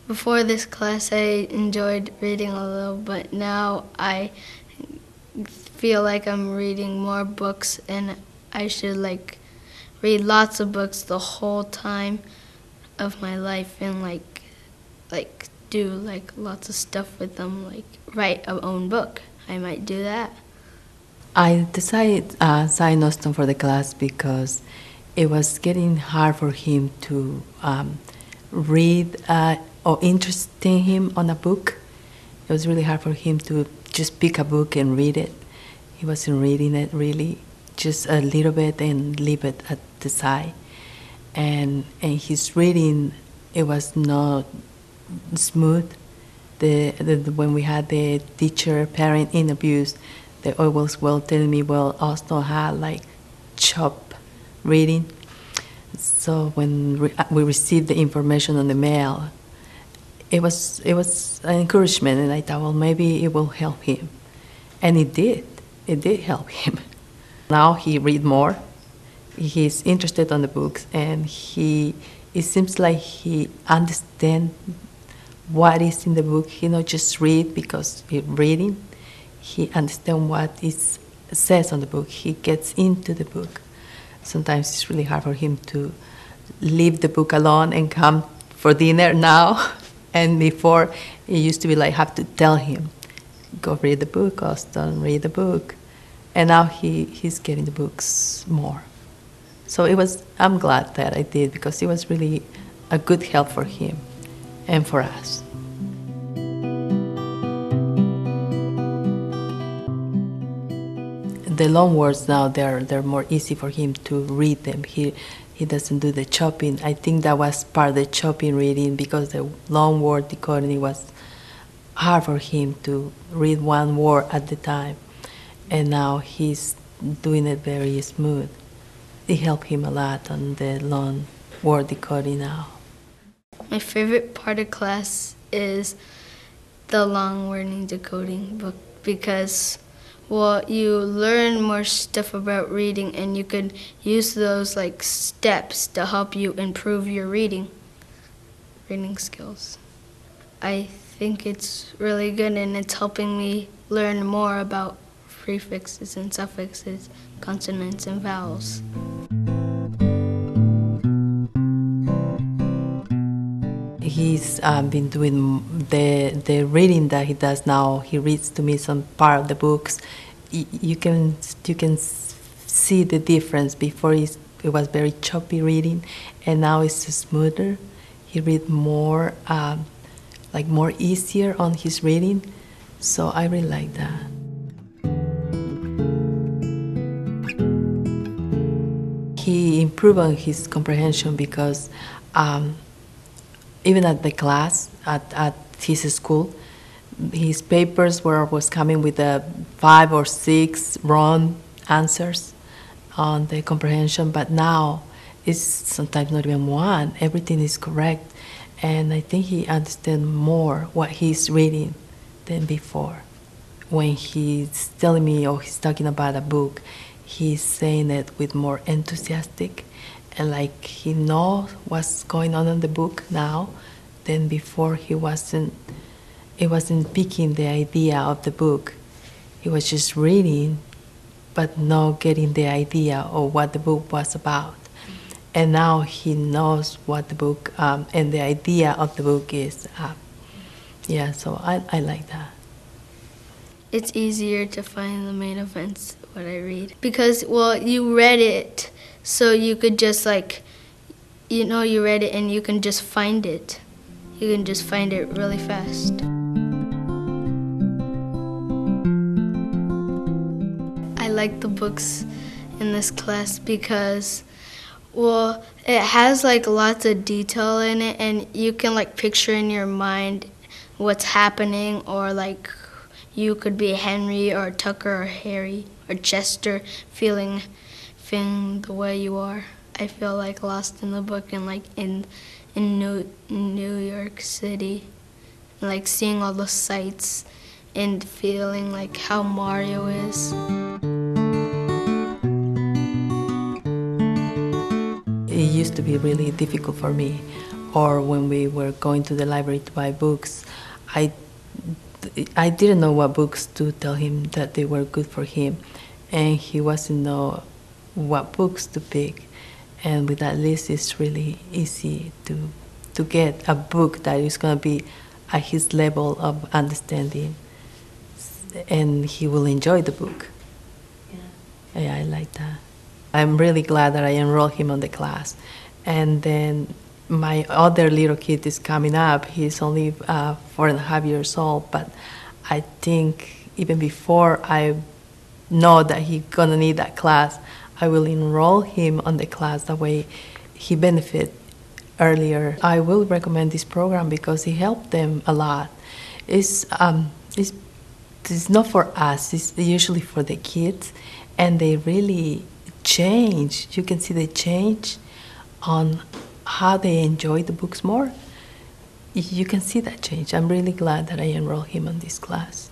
Before this class, I enjoyed reading a little, but now I feel like I'm reading more books, and I should read lots of books the whole time of my life, and do lots of stuff with them, like write a own book. I might do that. I decided sign Austin for the class because it was getting hard for him to read or interesting him on a book. It was really hard for him to just pick a book and read it. He wasn't reading it really, just a little bit and leave it at the side. And his reading, it was not smooth. When we had the teacher-parent interviews, they always were telling me, well, Austin had chop reading. So when we received the information on the mail, it was an encouragement, and I thought, well, maybe it will help him. And it did. It did help him. Now he read more. He's interested on the books, and it seems like he understands what is in the book. He not just read because he's reading. He understands what it says on the book. He gets into the book. Sometimes it's really hard for him to leave the book alone and come for dinner now. And before, it used to be have to tell him, go read the book, Austin, read the book. And now he's getting the books more. So I'm glad that I did, because it was really a good help for him and for us. The long words now, they're more easy for him to read them. He doesn't do the chopping. I think that was part of the chopping reading, because the long word decoding was hard for him to read one word at the time. And now he's doing it very smooth. It helped him a lot on the long word decoding now. My favorite part of class is the long word decoding book, because you learn more stuff about reading, and you could use those steps to help you improve your reading skills. I think it's really good, and it's helping me learn more about prefixes and suffixes, consonants and vowels. He's been doing the reading that he does now. He reads to me some part of the books. You can see the difference. Before it was very choppy reading, and now it's smoother. He reads more, more easier on his reading. So I really like that. He improved on his comprehension because even at the class, at his school, his papers was coming with 5 or 6 wrong answers on the comprehension, but now it's sometimes not even one. Everything is correct, and I think he understands more what he's reading than before. When he's telling me or he's talking about a book, he's saying it with more enthusiastic, and he knows what's going on in the book now. Then before he wasn't picking the idea of the book. He was just reading, but not getting the idea of what the book was about. And now he knows what the book and the idea of the book is. So I like that. It's easier to find the main events when I read, because you read it, so you could just you read it and you can just find it. You can just find it really fast. I like the books in this class because it has lots of detail in it, and you can picture in your mind what's happening, or you could be Henry or Tucker or Harry or Chester feeling the way you are. I feel lost in the book, and in New York City, seeing all the sights and feeling how Mario is. It used to be really difficult for me, or when we were going to the library to buy books, I didn't know what books to tell him that they were good for him, and he wasn't know what books to pick. And with that list, it's really easy to get a book that is going to be at his level of understanding, and he will enjoy the book. Yeah, I like that. I'm really glad that I enrolled him on the class. And then my other little kid is coming up. He's only 4.5 years old, but I think even before I know that he's gonna need that class, I will enroll him on the class. That way he benefit earlier. I will recommend this program because it helped them a lot. It's not for us, it's usually for the kids, and they really change. You can see the change on how they enjoy the books more. You can see that change. I'm really glad that I enrolled him in this class.